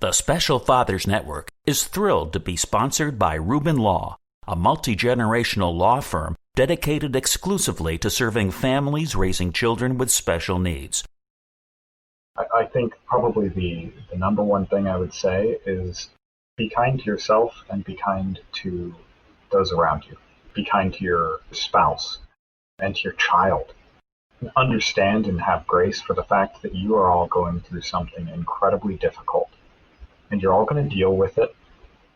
The Special Fathers Network is thrilled to be sponsored by Rubin Law, a multi-generational law firm dedicated exclusively to serving families raising children with special needs. I think probably the number one thing I would say is be kind to yourself and be kind to those around you. Be kind to your spouse and to your child. Understand and have grace for the fact that you are all going through something incredibly difficult. And you're all going to deal with it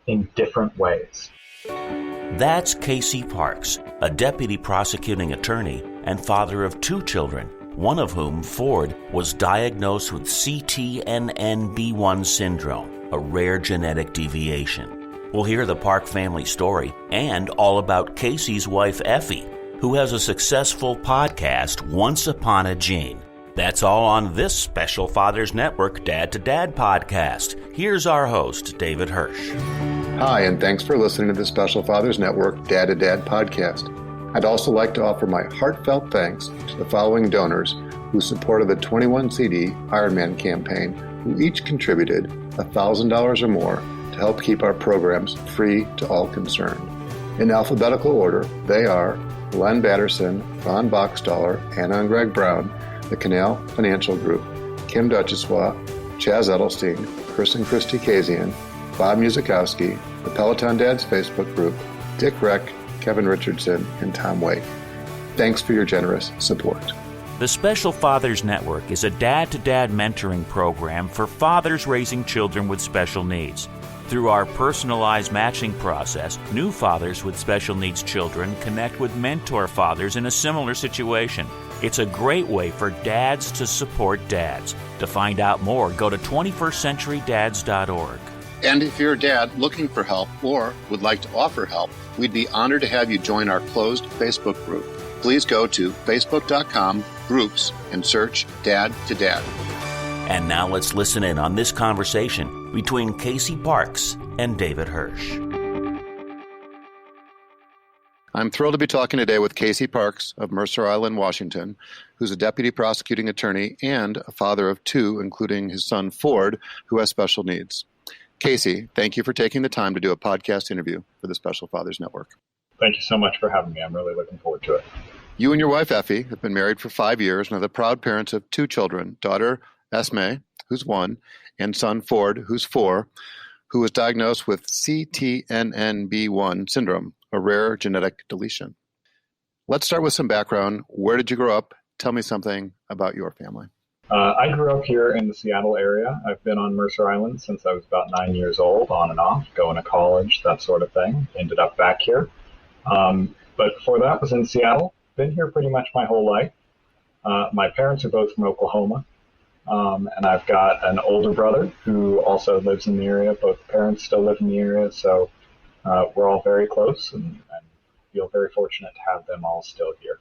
in different ways. That's Casey Parks, a deputy prosecuting attorney and father of 2 children, one of whom, Ford, was diagnosed with CTNNB1 Syndrome, a rare genetic deviation. We'll hear the Park family story and all about Casey's wife, Effie, who has a successful podcast, Once Upon a Gene. That's all on this Special Fathers Network Dad to Dad podcast. Here's our host, David Hirsch. Hi, and thanks for listening to the Special Fathers Network Dad to Dad podcast. I'd also like to offer my heartfelt thanks to the following donors who supported the 21 CD Ironman campaign, who each contributed $1,000 or more to help keep our programs free to all concerned. In alphabetical order, they are Len Batterson, Ron Boxtaller, Anna and Greg Brown, the Canal Financial Group, Kim Duchessois, Chaz Edelstein, Chris and Christy Kazian, Bob Musikowski, the Peloton Dads Facebook group, Dick Reck, Kevin Richardson, and Tom Wake. Thanks for your generous support. The Special Fathers Network is a dad-to-dad mentoring program for fathers raising children with special needs. Through our personalized matching process, new fathers with special needs children connect with mentor fathers in a similar situation. It's a great way for dads to support dads. To find out more, go to 21stcenturydads.org. And if you're a dad looking for help or would like to offer help, we'd be honored to have you join our closed Facebook group. Please go to facebook.com/groups and search Dad to Dad. And now let's listen in on this conversation between Casey Parks and David Hirsch. I'm thrilled to be talking today with Casey Parks of Mercer Island, Washington, who's a deputy prosecuting attorney and a father of 2, including his son Ford, who has special needs. Casey, thank you for taking the time to do a podcast interview for the Special Fathers Network. Thank you so much for having me. I'm really looking forward to it. You and your wife, Effie, have been married for 5 years and are the proud parents of 2 children, daughter Esme, who's 1, and son Ford, who's 4, who was diagnosed with CTNNB1 Syndrome, a rare genetic deletion. Let's start with some background. Where did you grow up? Tell me something about your family. I grew up here in the Seattle area. I've been on Mercer Island since I was about 9 years old, on and off, going to college, that sort of thing. Ended up back here. But before that was in Seattle. Been here pretty much my whole life. My parents are both from Oklahoma. And I've got an older brother who also lives in the area. Both parents still live in the area. So we're all very close and feel very fortunate to have them all still here.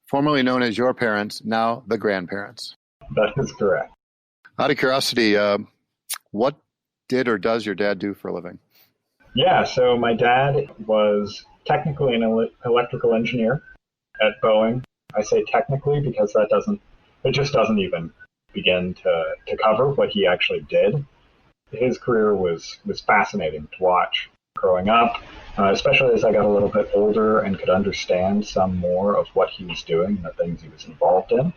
Formerly known as your parents, now the grandparents. That is correct. Out of curiosity, what did or does your dad do for a living? Yeah, so my dad was technically an electrical engineer at Boeing. I say technically because it just doesn't even begin to cover what he actually did. His career was fascinating to watch growing up, especially as I got a little bit older and could understand some more of what he was doing and the things he was involved in.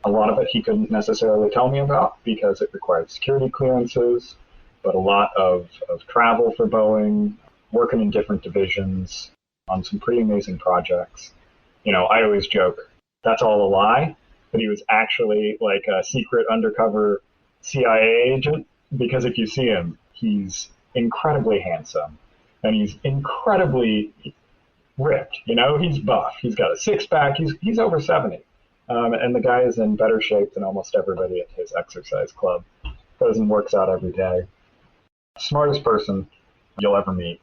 A lot of it he couldn't necessarily tell me about because it required security clearances, but a lot of travel for Boeing, working in different divisions on some pretty amazing projects. You know, I always joke, that's all a lie, but he was actually like a secret undercover CIA agent, because if you see him, he's incredibly handsome and he's incredibly ripped. You know, he's buff. He's got a six-pack. He's over 70. And the guy is in better shape than almost everybody at his exercise club. Goes and works out every day. Smartest person you'll ever meet.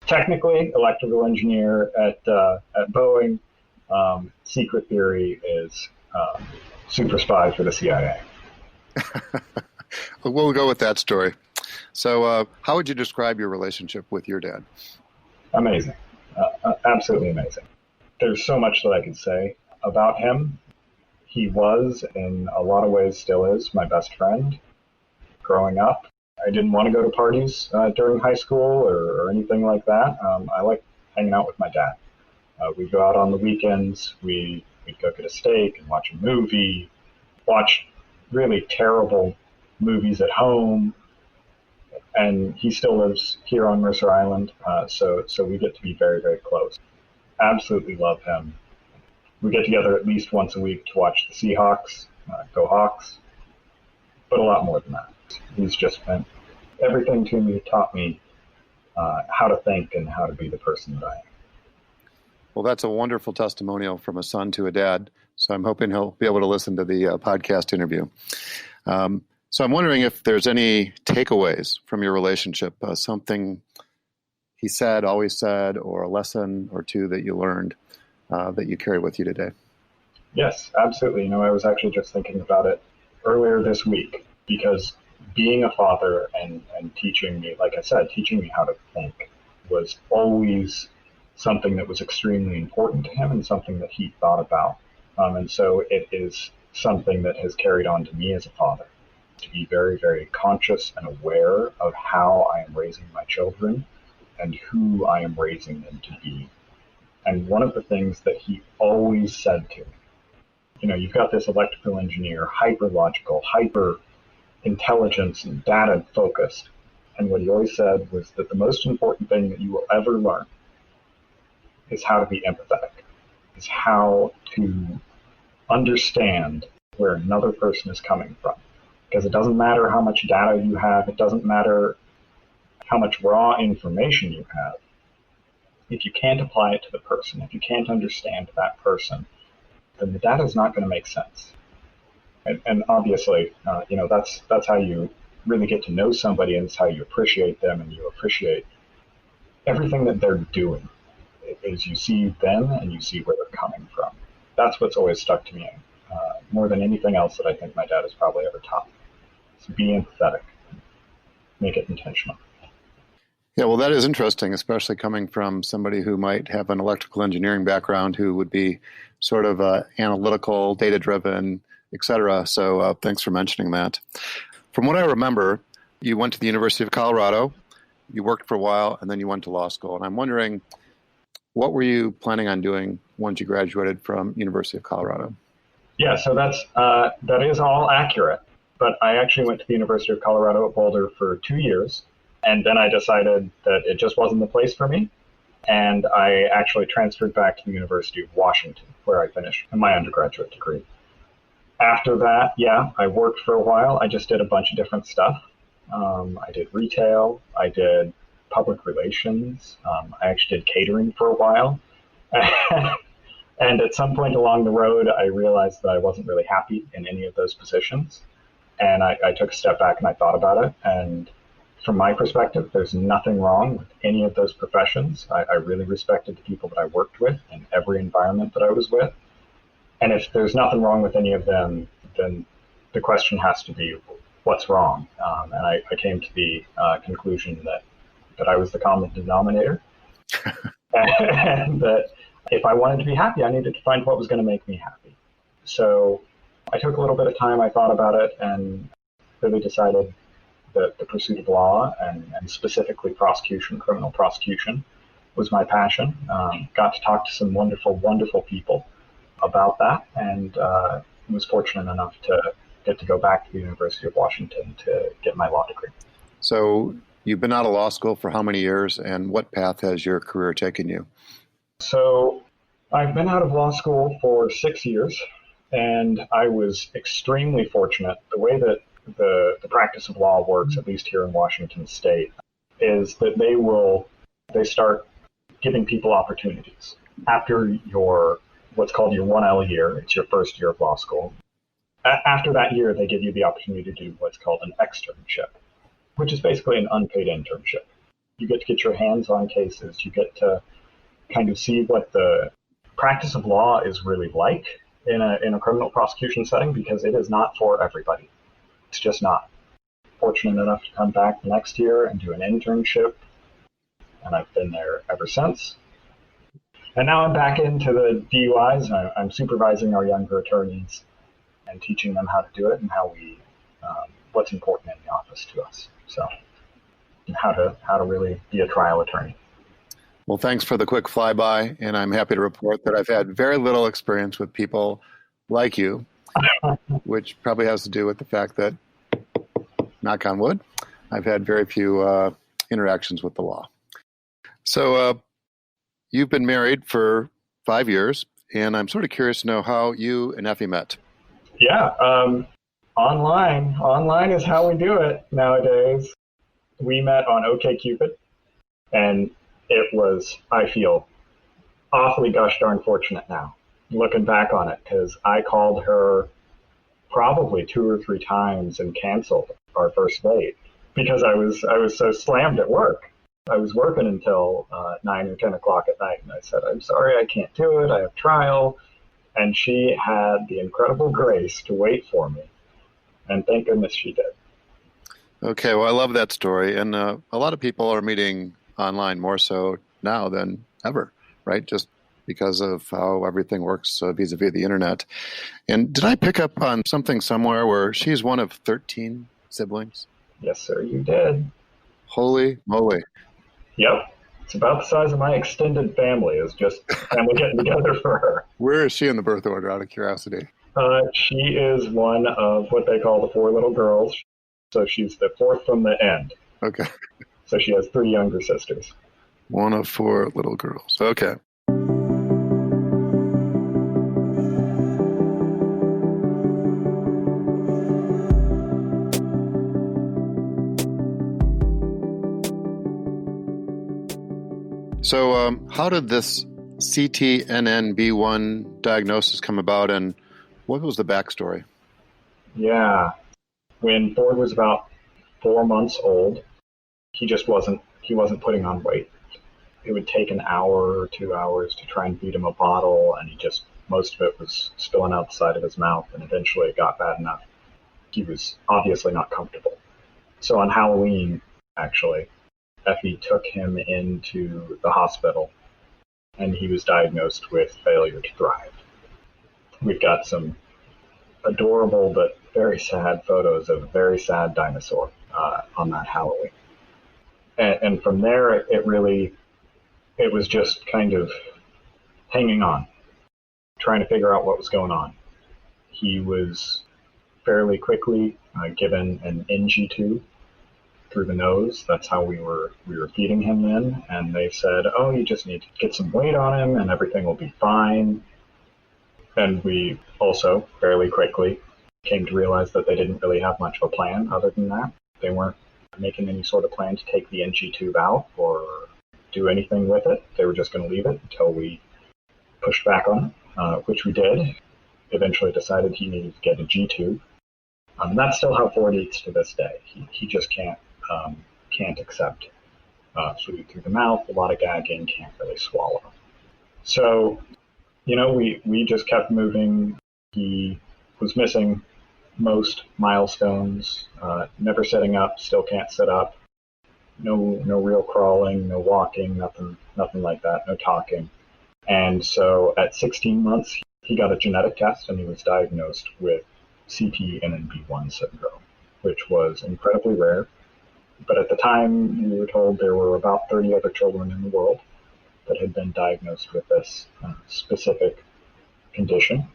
Technically, electrical engineer at Boeing. Secret theory is super spy for the CIA. We'll go with that story. So how would you describe your relationship with your dad? Amazing. Absolutely amazing. There's so much that I could say about him. He was, in a lot of ways, still is, my best friend growing up. I didn't want to go to parties during high school or anything like that. I like hanging out with my dad. We'd go out on the weekends. We'd go get a steak and watch a movie, watch really terrible movies at home. And he still lives here on Mercer Island, so we get to be very, very close. Absolutely love him. We get together at least once a week to watch the Seahawks, go Hawks, but a lot more than that. He's just been everything to me, taught me how to think and how to be the person that I am. Well, that's a wonderful testimonial from a son to a dad. So I'm hoping he'll be able to listen to the podcast interview. So I'm wondering if there's any takeaways from your relationship, something he said, always said, or a lesson or two that you learned that you carry with you today. Yes, absolutely. I was actually just thinking about it earlier this week, because being a father and teaching me, like I said, teaching me how to think was always something that was extremely important to him and something that he thought about. And so it is something that has carried on to me as a father, to be very, very conscious and aware of how I am raising my children and who I am raising them to be. And one of the things that he always said to me, you've got this electrical engineer, hyper logical, hyper intelligence and data focused. And what he always said was that the most important thing that you will ever learn is how to be empathetic, is how to understand where another person is coming from. Because it doesn't matter how much data you have, it doesn't matter how much raw information you have. If you can't apply it to the person, if you can't understand that person, then the data is not going to make sense. And obviously, that's how you really get to know somebody, and it's how you appreciate them and you appreciate everything that they're doing. Is you see them and you see where they're coming from. That's what's always stuck to me more than anything else that I think my dad has probably ever taught me. So be empathetic, make it intentional. Yeah, well, that is interesting, especially coming from somebody who might have an electrical engineering background, who would be sort of analytical, data-driven, et cetera. So thanks for mentioning that. From what I remember, you went to the University of Colorado, you worked for a while, and then you went to law school. And I'm wondering, what were you planning on doing once you graduated from University of Colorado? Yeah, so that is all accurate. But I actually went to the University of Colorado at Boulder for 2 years. And then I decided that it just wasn't the place for me. And I actually transferred back to the University of Washington, where I finished my undergraduate degree. After that, I worked for a while. I just did a bunch of different stuff. I did retail. I did public relations. I actually did catering for a while. And at some point along the road, I realized that I wasn't really happy in any of those positions. And I took a step back and I thought about it. And from my perspective, there's nothing wrong with any of those professions. I really respected the people that I worked with in every environment that I was with. And if there's nothing wrong with any of them, then the question has to be, what's wrong? And I came to the conclusion that I was the common denominator. And that if I wanted to be happy, I needed to find what was going to make me happy. So I took a little bit of time, I thought about it, and really decided that the pursuit of law and specifically prosecution, criminal prosecution, was my passion. Got to talk to some wonderful, wonderful people about that, and was fortunate enough to get to go back to the University of Washington to get my law degree. So you've been out of law school for how many years, and what path has your career taken you? So I've been out of law school for 6 years, and I was extremely fortunate. The way that the practice of law works, at least here in Washington State, is that they start giving people opportunities. After your what's called your 1L year, it's your first year of law school. After that year, they give you the opportunity to do what's called an externship, which is basically an unpaid internship. You get to get your hands on cases. You get to kind of see what the practice of law is really like in a criminal prosecution setting, because it is not for everybody. It's just not. Fortunate enough to come back the next year and do an internship, and I've been there ever since. And now I'm back into the DUIs. I'm supervising our younger attorneys and teaching them how to do it and how we what's important in the office to us. So, and how to really be a trial attorney. Well, thanks for the quick flyby, and I'm happy to report that I've had very little experience with people like you, which probably has to do with the fact that, knock on wood, I've had very few interactions with the law. So you've been married for 5 years, and I'm sort of curious to know how you and Effie met. Yeah, online. Online is how we do it nowadays. We met on OkCupid, and it was, I feel, awfully gosh darn fortunate now, looking back on it, because I called her probably 2 or 3 times and canceled our first date because I was so slammed at work. I was working until 9 or 10 o'clock at night, and I said, I'm sorry, I can't do it. I have trial. And she had the incredible grace to wait for me, and thank goodness she did. Okay, well, I love that story, and a lot of people are meeting online more so now than ever, right? Just because of how everything works vis-a-vis the internet. And did I pick up on something somewhere where she's one of 13 siblings? Yes, sir, you did. Holy moly. Yep. It's about the size of my extended family, is just family getting together for her. Where is she in the birth order, out of curiosity? She is one of what they call the 4 little girls. So she's the 4th from the end. Okay. So she has 3 younger sisters. One of 4 little girls. Okay. So how did this CTNNB1 diagnosis come about, and what was the backstory? Yeah. When Ford was about 4 months old, he wasn't putting on weight. It would take an hour or 2 hours to try and feed him a bottle, and most of it was spilling out the side of his mouth, and eventually it got bad enough. He was obviously not comfortable. So on Halloween, actually, Effie took him into the hospital, and he was diagnosed with failure to thrive. We've got some adorable but very sad photos of a very sad dinosaur on that Halloween. And from there, it was just kind of hanging on, trying to figure out what was going on. He was fairly quickly given an NG tube through the nose. That's how we were feeding him then. And they said, oh, you just need to get some weight on him and everything will be fine. And we also fairly quickly came to realize that they didn't really have much of a plan other than that. They weren't making any sort of plan to take the NG tube out or do anything with it. They were just going to leave it until we pushed back on it, which we did. Eventually decided he needed to get a G tube. That's still how Ford eats to this day. He just can't accept food through the mouth. A lot of gagging, can't really swallow. So, we just kept moving. He was missing most milestones, never sitting up, still can't sit up. No real crawling, no walking, nothing like that, no talking. And so at 16 months, he got a genetic test and he was diagnosed with CTNNB1 Syndrome, which was incredibly rare. But at the time, we were told there were about 30 other children in the world that had been diagnosed with this specific condition.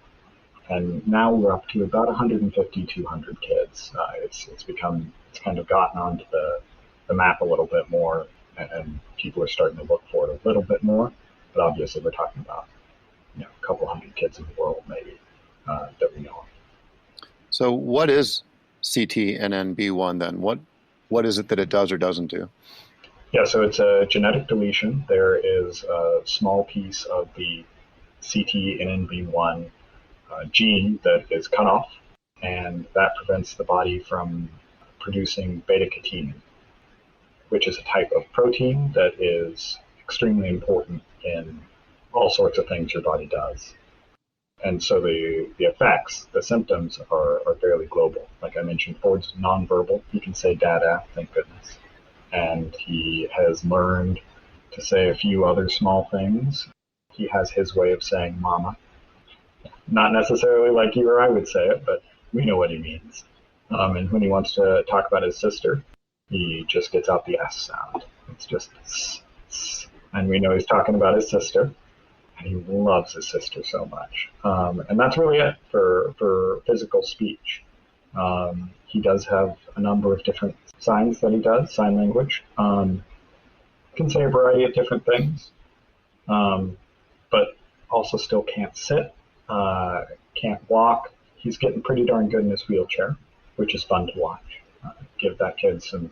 And now we're up to about 150, 200 kids. It's kind of gotten onto the map a little bit more, and people are starting to look for it a little bit more. But obviously, we're talking about a couple hundred kids in the world, maybe, that we know of. So what is CTNNB1 then? What is it that it does or doesn't do? Yeah, so it's a genetic deletion. There is a small piece of the CTNNB1 gene that is cut off, and that prevents the body from producing beta-catenin, which is a type of protein that is extremely important in all sorts of things your body does. And so the effects, the symptoms are fairly global. Like I mentioned, Ford's nonverbal. He can say dada, thank goodness. And he has learned to say a few other small things. He has his way of saying mama. Not necessarily like you or I would say it, but we know what he means. And when he wants to talk about his sister, he just gets out the S sound. It's just and we know he's talking about his sister, and he loves his sister so much. And that's really it for physical speech. He does have a number of different signs that he does, sign language. Can say a variety of different things, but also still can't sit, can't walk. He's getting pretty darn good in his wheelchair, which is fun to watch. Give that kid some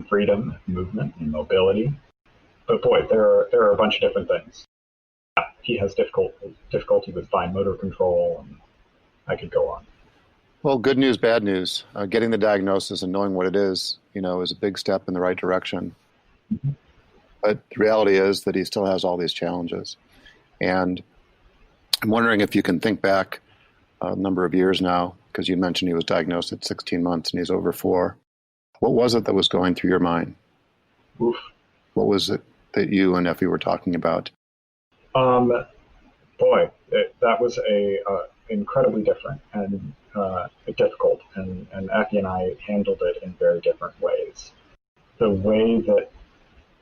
freedom, movement, and mobility. But boy, there are a bunch of different things. He has difficulty with fine motor control, and I could go on. Well, good news, bad news. Getting the diagnosis and knowing what it is, is a big step in the right direction. Mm-hmm. But the reality is that he still has all these challenges. And I'm wondering if you can think back a number of years now, because you mentioned he was diagnosed at 16 months and he's over 4. What was it that was going through your mind? Oof. What was it that you and Effie were talking about? That was incredibly different and difficult, and Effie and I handled it in very different ways. The way that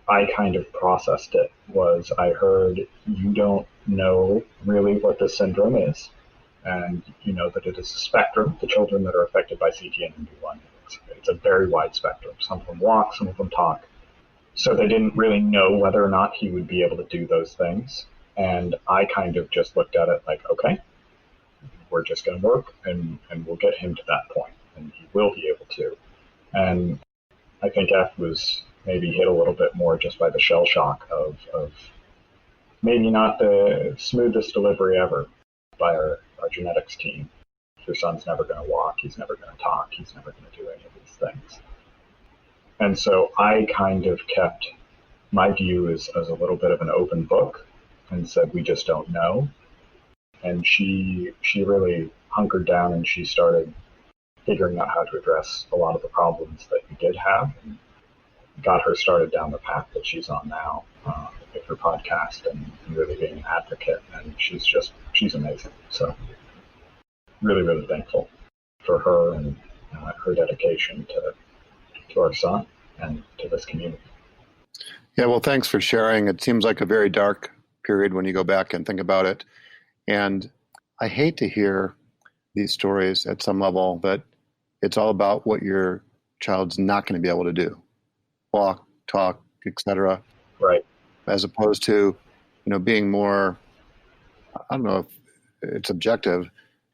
I kind of processed it was I heard, you don't know really what this syndrome is, and you know that it is a spectrum. The children that are affected by CTNNB1, it's a very wide spectrum. Some of them walk, some of them talk. So they didn't really know whether or not he would be able to do those things. And I kind of just looked at it like, okay, we're just going to work and we'll get him to that point, and he will be able to. And I think F was maybe hit a little bit more just by the shell shock of maybe not the smoothest delivery ever by our genetics team. Your son's never going to walk, he's never going to talk, he's never going to do any of these things. And so I kind of kept my view as a little bit of an open book and said, we just don't know. And she really hunkered down and she started figuring out how to address a lot of the problems that we did have, and got her started down the path that she's on now, with her podcast and really being an advocate. And she's amazing. So really, really thankful for her and her dedication to our son and to this community. Yeah, well, thanks for sharing. It seems like a very dark period when you go back and think about it. And I hate to hear these stories at some level that it's all about what your child's not going to be able to do. Walk, talk, etc. Right. As opposed to, being more, I don't know if it's objective,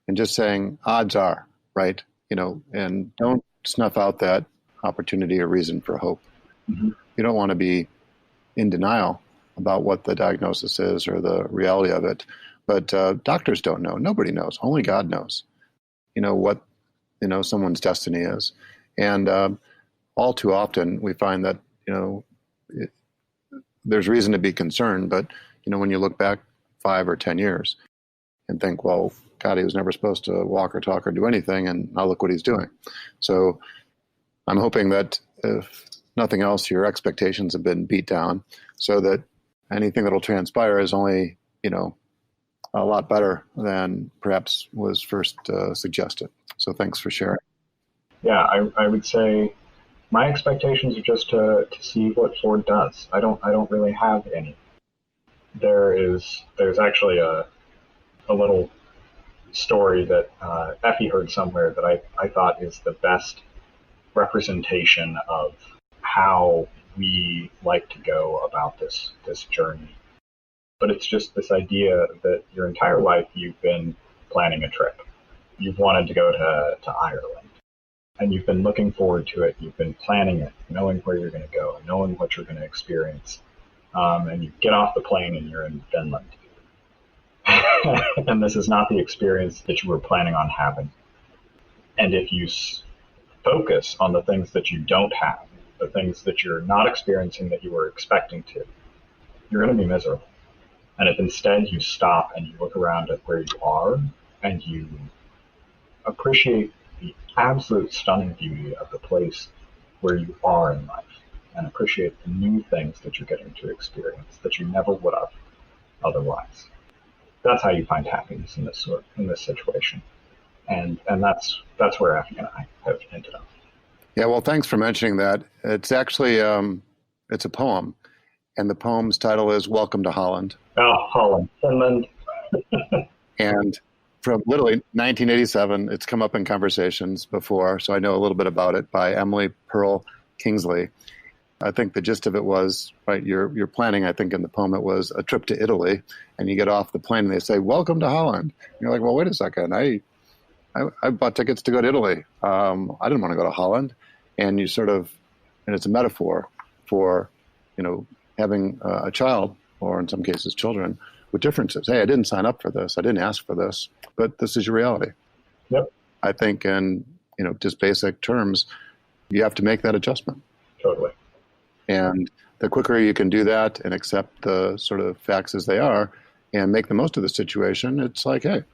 and just saying odds are, right? And don't snuff out that opportunity or reason for hope. Mm-hmm. You don't want to be in denial about what the diagnosis is or the reality of it. But doctors don't know. Nobody knows. Only God knows, what, someone's destiny is. And all too often we find that, there's reason to be concerned. But, when you look back 5 or 10 years and think, well, God, he was never supposed to walk or talk or do anything, and now look what he's doing. So I'm hoping that if nothing else, your expectations have been beat down so that anything that'll transpire is only, a lot better than perhaps was first suggested. So thanks for sharing. Yeah, I would say my expectations are just to see what Ford does. I don't really have any. There's actually a little story that Effie heard somewhere that I thought is the best representation of how we like to go about this journey. But it's just this idea that your entire life you've been planning a trip. You've wanted to go to Ireland, and you've been looking forward to it. You've been planning it, knowing where you're going to go, knowing what you're going to experience. And you get off the plane and you're in Finland. And this is not the experience that you were planning on having. And if you focus on the things that you don't have, the things that you're not experiencing that you were expecting to, you're going to be miserable. And if instead you stop and you look around at where you are and you appreciate the absolute stunning beauty of the place where you are in life and appreciate the new things that you're getting to experience that you never would have otherwise. That's how you find happiness in this situation. And that's where Effie and I have ended up. Yeah, well, thanks for mentioning that. It's actually it's a poem, and the poem's title is "Welcome to Holland." Oh, Holland, Finland. And from literally 1987, it's come up in conversations before, so I know a little bit about it, by Emily Pearl Kingsley. I think the gist of it was, right, you're planning, I think in the poem it was a trip to Italy, and you get off the plane and they say, "Welcome to Holland." And you're like, well, wait a second, I bought tickets to go to Italy. I didn't want to go to Holland. And you sort of, and it's a metaphor for, having a child, or in some cases children, with differences. Hey, I didn't sign up for this. I didn't ask for this, but this is your reality. Yep. I think in, just basic terms, you have to make that adjustment. Totally. And the quicker you can do that and accept the sort of facts as they are and make the most of the situation, it's like, hey,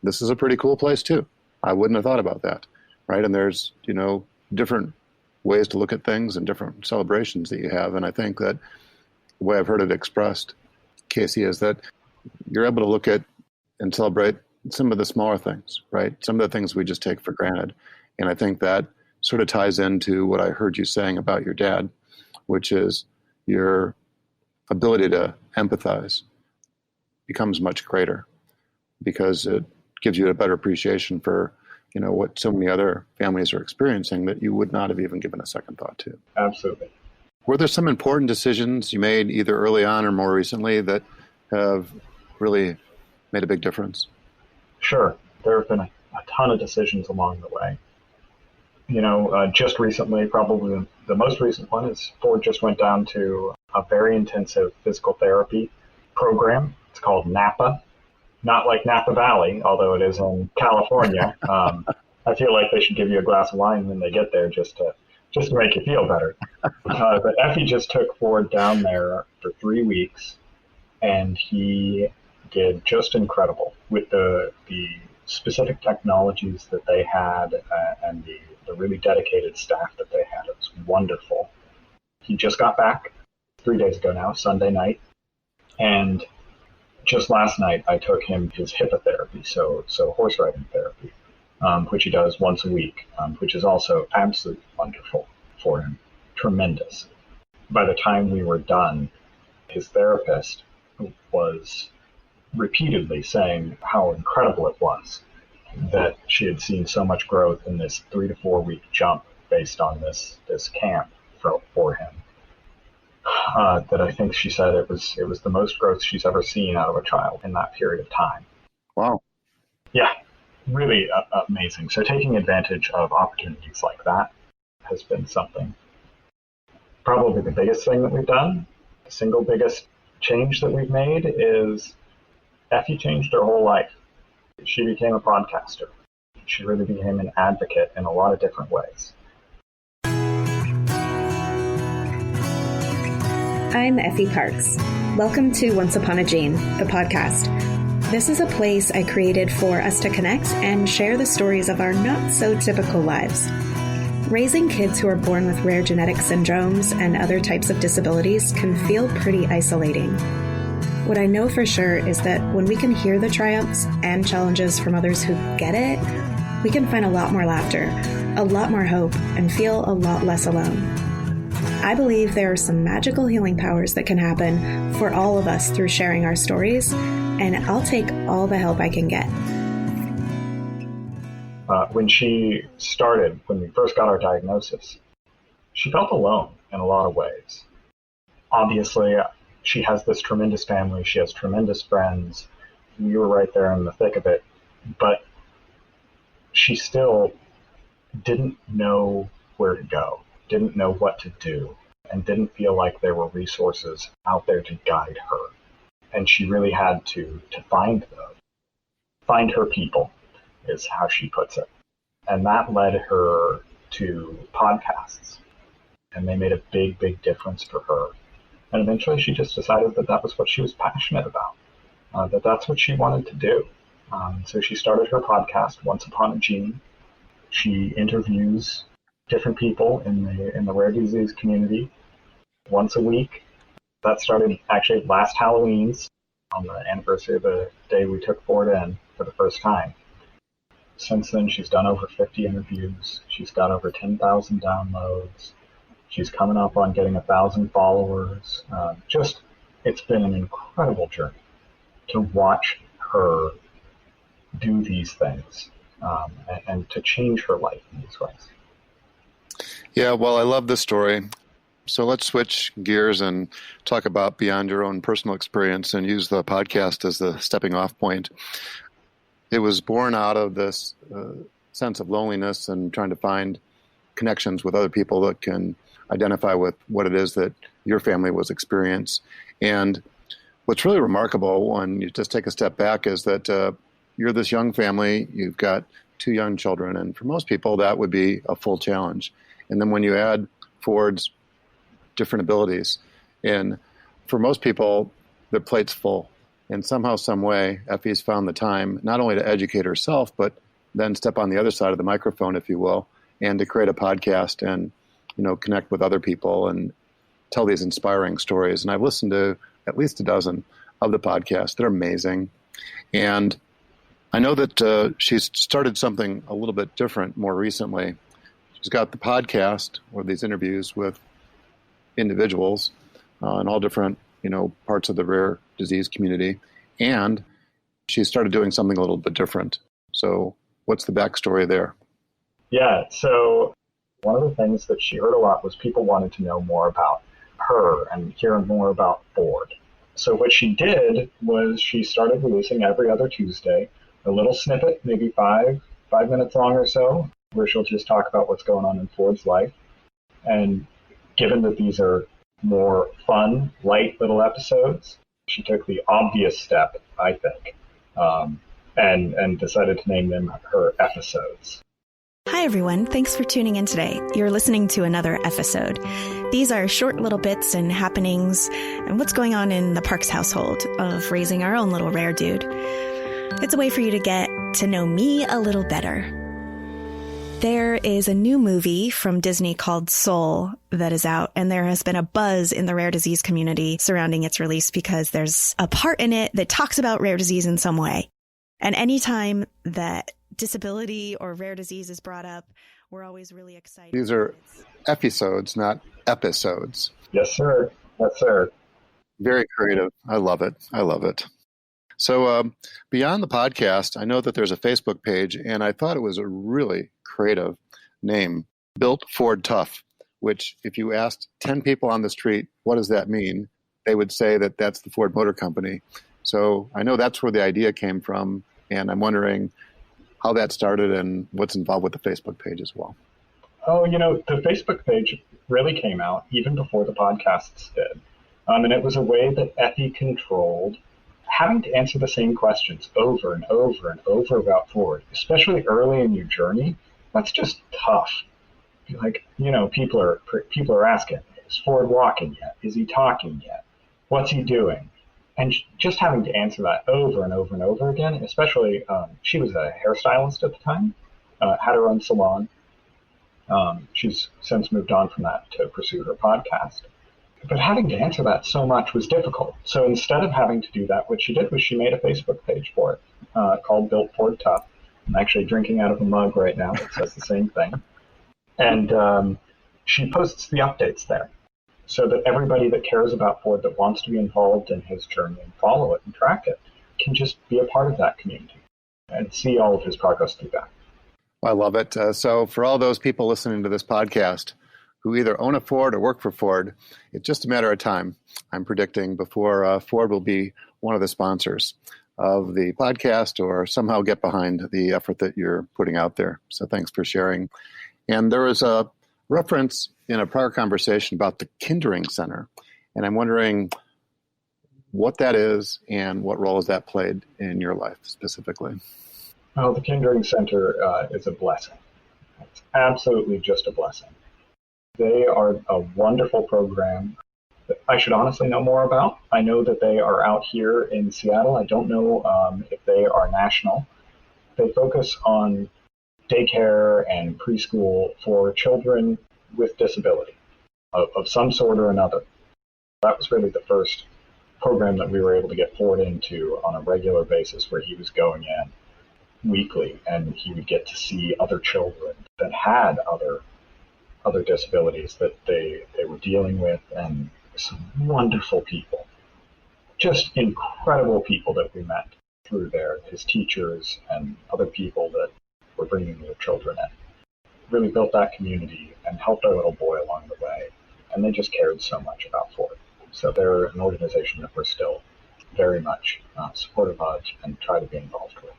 this is a pretty cool place too. I wouldn't have thought about that, right? And there's, different ways to look at things and different celebrations that you have. And I think that the way I've heard it expressed, Casey, is that you're able to look at and celebrate some of the smaller things, right? Some of the things we just take for granted. And I think that sort of ties into what I heard you saying about your dad, which is your ability to empathize becomes much greater because it gives you a better appreciation for, what so many other families are experiencing that you would not have even given a second thought to. Absolutely. Were there some important decisions you made either early on or more recently that have really made a big difference? Sure. There have been a ton of decisions along the way. Just recently, probably the most recent one is Ford just went down to a very intensive physical therapy program. It's called NAPA. Not like Napa Valley, although it is in California. I feel like they should give you a glass of wine when they get there just to make you feel better. But Effie just took Ford down there for 3 weeks, and he did just incredible with the specific technologies that they had and the really dedicated staff that they had. It was wonderful. He just got back 3 days ago now, Sunday night, and just last night, I took him his hippotherapy, so horse riding therapy, which he does once a week, which is also absolutely wonderful for him. Tremendous. By the time we were done, his therapist was repeatedly saying how incredible it was that she had seen so much growth in this 3 to 4 week jump based on this camp for him. That I think she said it was the most growth she's ever seen out of a child in that period of time. Wow. Yeah, really amazing. So taking advantage of opportunities like that has been something. Probably the biggest thing that we've done, the single biggest change that we've made is Effie changed her whole life. She became a podcaster. She really became an advocate in a lot of different ways. I'm Effie Parks. Welcome to Once Upon a Gene, the podcast. This is a place I created for us to connect and share the stories of our not-so-typical lives. Raising kids who are born with rare genetic syndromes and other types of disabilities can feel pretty isolating. What I know for sure is that when we can hear the triumphs and challenges from others who get it, we can find a lot more laughter, a lot more hope, and feel a lot less alone. I believe there are some magical healing powers that can happen for all of us through sharing our stories, and I'll take all the help I can get. When we first got our diagnosis, she felt alone in a lot of ways. Obviously, she has this tremendous family. She has tremendous friends. We were right there in the thick of it, but she still didn't know where to go. Didn't know what to do, and didn't feel like there were resources out there to guide her. And she really had to find those. Find her people is how she puts it. And that led her to podcasts. And they made a big, big difference for her. And eventually she just decided that was what she was passionate about, that's what she wanted to do. So she started her podcast, Once Upon a Gene. She interviews different people in the rare disease community once a week. That started actually last Halloween's on the anniversary of the day we took Ford in for the first time. since then, she's done over 50 interviews. She's got over 10,000 downloads. She's coming up on getting 1,000 followers. It's been an incredible journey to watch her do these things and to change her life in these ways. Yeah, well, I love this story. So let's switch gears and talk about beyond your own personal experience and use the podcast as the stepping off point. It was born out of this sense of loneliness and trying to find connections with other people that can identify with what it is that your family was experiencing. And what's really remarkable when you just take a step back is that you're this young family, you've got 2 young children, and for most people that would be a full challenge. And then when you add Ford's different abilities, and for most people, their plate's full. And somehow, some way, Effie's found the time not only to educate herself, but then step on the other side of the microphone, if you will, and to create a podcast and, connect with other people and tell these inspiring stories. And I've listened to at least a dozen of the podcasts. They're amazing. And I know that she's started something a little bit different more recently. She's got the podcast or these interviews with individuals in all different, parts of the rare disease community. And she started doing something a little bit different. So what's the backstory there? Yeah, so one of the things that she heard a lot was people wanted to know more about her and hear more about Ford. So what she did was she started releasing every other Tuesday a little snippet, maybe five minutes long or so, where she'll just talk about what's going on in Ford's life. And given that these are more fun, light little episodes, she took the obvious step, I think, and decided to name them her episodes. Hi, everyone. Thanks for tuning in today. You're listening to another episode. These are short little bits and happenings and what's going on in the Parks household of raising our own little rare dude. It's a way for you to get to know me a little better. There is a new movie from Disney called Soul that is out, and there has been a buzz in the rare disease community surrounding its release because there's a part in it that talks about rare disease in some way. And anytime that disability or rare disease is brought up, we're always really excited. These are episodes, not episodes. Yes, sir. Yes, sir. Very creative. I love it. So beyond the podcast, I know that there's a Facebook page, and I thought it was a really creative name, Built Ford Tough, which if you asked 10 people on the street, what does that mean? They would say that that's the Ford Motor Company. So I know that's where the idea came from, and I'm wondering how that started and what's involved with the Facebook page as well. Oh, the Facebook page really came out even before the podcasts did. And it was a way that Effie controlled having to answer the same questions over and over and over about Ford, especially early in your journey. That's just tough. Like, people are asking, is Ford walking yet? Is he talking yet? What's he doing? And just having to answer that over and over and over again, especially she was a hairstylist at the time, had her own salon. She's since moved on from that to pursue her podcast. But having to answer that so much was difficult. So instead of having to do that, what she did was she made a Facebook page for it called Built Ford Tough. I'm actually drinking out of a mug right now that says the same thing. And she posts the updates there so that everybody that cares about Ford, that wants to be involved in his journey and follow it and track it, can just be a part of that community and see all of his progress through that. I love it. So for all those people listening to this podcast who either own a Ford or work for Ford, it's just a matter of time, I'm predicting, before Ford will be one of the sponsors of the podcast or somehow get behind the effort that you're putting out there. So thanks for sharing. And there was a reference in a prior conversation about the Kindering Center, and I'm wondering what that is and what role has that played in your life specifically. Oh, the Kindering Center is a blessing. It's absolutely just a blessing. They are a wonderful program that I should honestly know more about. I know that they are out here in Seattle. I don't know if they are national. They focus on daycare and preschool for children with disability of some sort or another. That was really the first program that we were able to get Ford into on a regular basis where he was going in. weekly, and he would get to see other children that had other disabilities that they were dealing with, and some wonderful people, just incredible people that we met through there, his teachers and other people that were bringing their children in. Really built that community and helped our little boy along the way, and they just cared so much about Ford. So they're an organization that we're still very much supportive of and try to be involved with.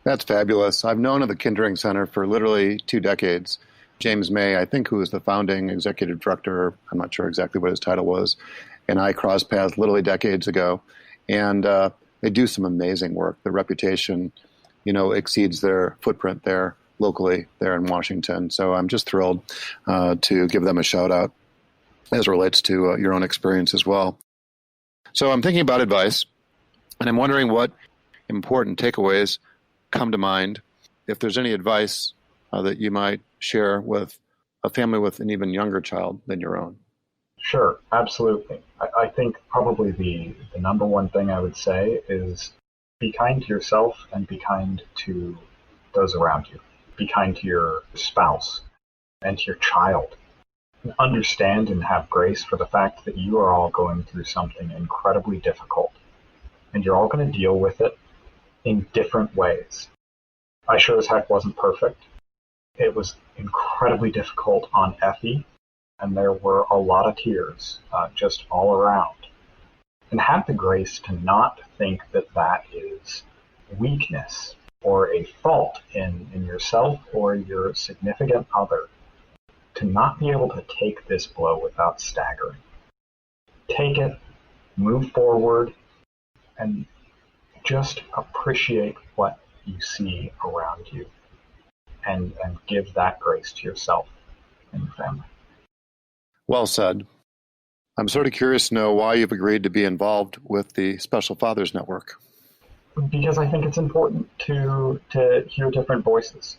That's fabulous. I've known of the Kindering Center for literally 2 decades. James May, I think, who was the founding executive director, I'm not sure exactly what his title was, and I crossed paths literally decades ago. And they do some amazing work. Their reputation, exceeds their footprint there locally there in Washington. So I'm just thrilled to give them a shout out as it relates to your own experience as well. So I'm thinking about advice, and I'm wondering what important takeaways come to mind. If there's any advice that you might share with a family with an even younger child than your own. Sure, absolutely. I think probably the number one thing I would say is be kind to yourself and be kind to those around you. Be kind to your spouse and to your child. And understand and have grace for the fact that you are all going through something incredibly difficult, and you're all going to deal with it in different ways. I sure as heck wasn't perfect. It was incredibly difficult on Effie, and there were a lot of tears just all around. And have the grace to not think that that is weakness or a fault in yourself or your significant other, to not be able to take this blow without staggering. Take it, move forward, and just appreciate what you see around you, and give that grace to yourself and your family. Well said. I'm sort of curious to know why you've agreed to be involved with the Special Fathers Network. Because I think it's important to hear different voices.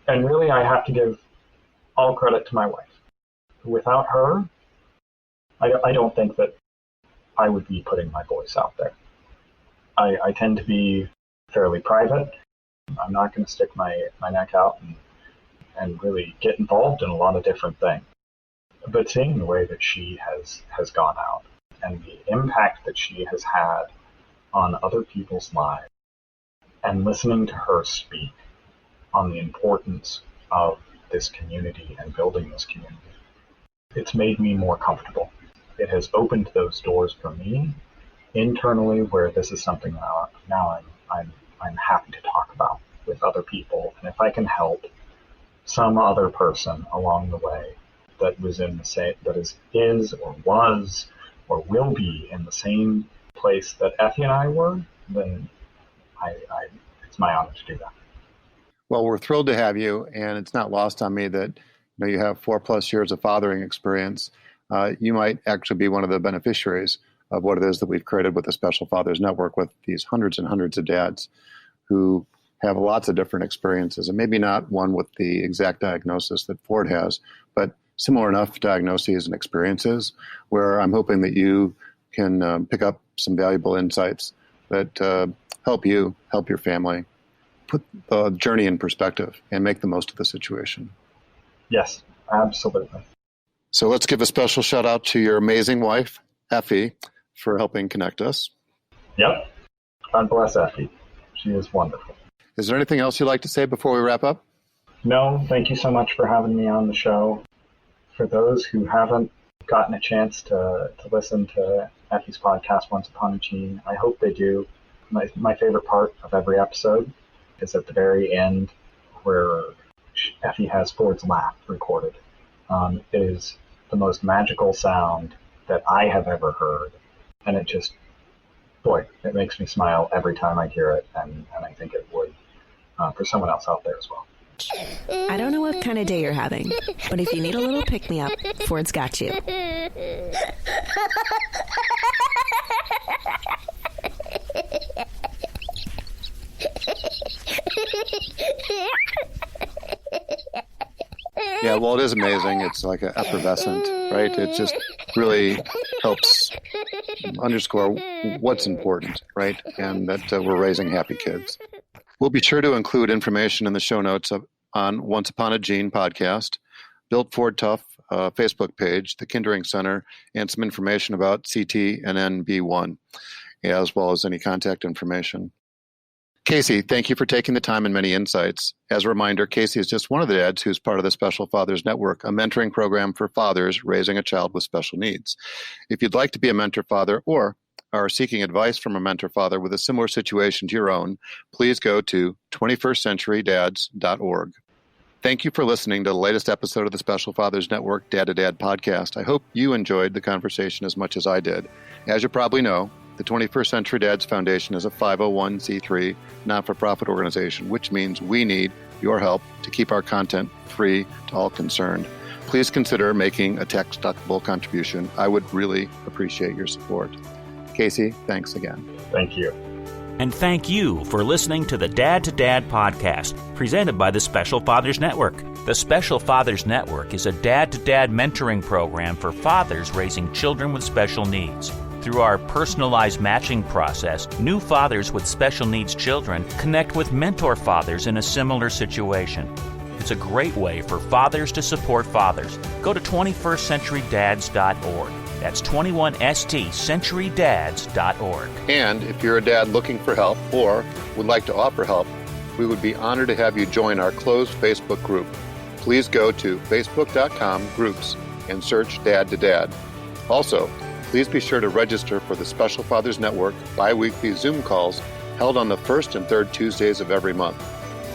And really, I have to give all credit to my wife. Without her, I don't think that I would be putting my voice out there. I tend to be fairly private. I'm not going to stick my neck out and really get involved in a lot of different things. But seeing the way that she has gone out and the impact that she has had on other people's lives, and listening to her speak on the importance of this community and building this community, it's made me more comfortable. It has opened those doors for me internally, where this is something now I'm happy to talk about with other people. And if I can help some other person along the way that was in the same, that is or was or will be in the same place that Effie and I were, then it's my honor to do that. Well, we're thrilled to have you, and it's not lost on me that you have 4+ years of fathering experience. You might actually be one of the beneficiaries of what it is that we've created with the Special Fathers Network, with these hundreds and hundreds of dads who have lots of different experiences, and maybe not one with the exact diagnosis that Ford has, but similar enough diagnoses and experiences where I'm hoping that you can pick up some valuable insights that help you, help your family, put the journey in perspective and make the most of the situation. Yes, absolutely. So let's give a special shout out to your amazing wife, Effie, for helping connect us. Yep. God bless Effie. She is wonderful. Is there anything else you'd like to say before we wrap up? No, thank you so much for having me on the show. For those who haven't gotten a chance to listen to Effie's podcast, Once Upon a Gene, I hope they do. My favorite part of every episode is at the very end, where Effie has Ford's laugh recorded. It is the most magical sound that I have ever heard. And it just, it makes me smile every time I hear it. And I think it would for someone else out there as well. I don't know what kind of day you're having, but if you need a little pick-me-up, Ford's got you. Yeah, well, it is amazing. It's like an effervescent, right? It just really helps underscore what's important, right? And that we're raising happy kids. We'll be sure to include information in the show notes on Once Upon a Gene podcast, Built Ford Tough Facebook page, the Kindering Center, and some information about CTNNB1, as well as any contact information. Casey, thank you for taking the time and many insights. As a reminder, Casey is just one of the dads who's part of the Special Fathers Network, a mentoring program for fathers raising a child with special needs. If you'd like to be a mentor father or are seeking advice from a mentor father with a similar situation to your own, please go to 21stcenturydads.org. Thank you for listening to the latest episode of the Special Fathers Network Dad to Dad podcast. I hope you enjoyed the conversation as much as I did. As you probably know, the 21st Century Dads Foundation is a 501c3 not-for-profit organization, which means we need your help to keep our content free to all concerned. Please consider making a tax-deductible contribution. I would really appreciate your support. Casey, thanks again. Thank you. And thank you for listening to the Dad to Dad podcast, presented by the Special Fathers Network. The Special Fathers Network is a dad-to-dad mentoring program for fathers raising children with special needs. Through our personalized matching process, new fathers with special needs children connect with mentor fathers in a similar situation. It's a great way for fathers to support fathers. Go to 21stcenturydads.org. That's 21stcenturydads.org. And if you're a dad looking for help or would like to offer help, we would be honored to have you join our closed Facebook group. Please go to facebook.com/groups and search Dad to Dad. Also, please be sure to register for the Special Fathers Network bi-weekly Zoom calls held on the first and third Tuesdays of every month.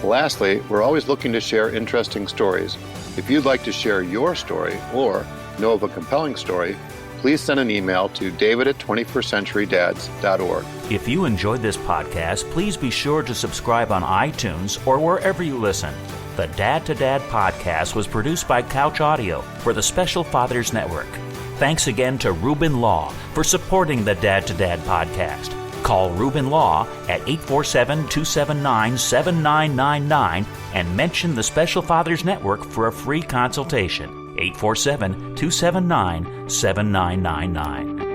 Lastly, we're always looking to share interesting stories. If you'd like to share your story or know of a compelling story, please send an email to david@21stcenturydads.org. If you enjoyed this podcast, please be sure to subscribe on iTunes or wherever you listen. The Dad to Dad podcast was produced by Couch Audio for the Special Fathers Network. Thanks again to Reuben Law for supporting the Dad to Dad podcast. Call Reuben Law at 847-279-7999 and mention the Special Fathers Network for a free consultation. 847-279-7999.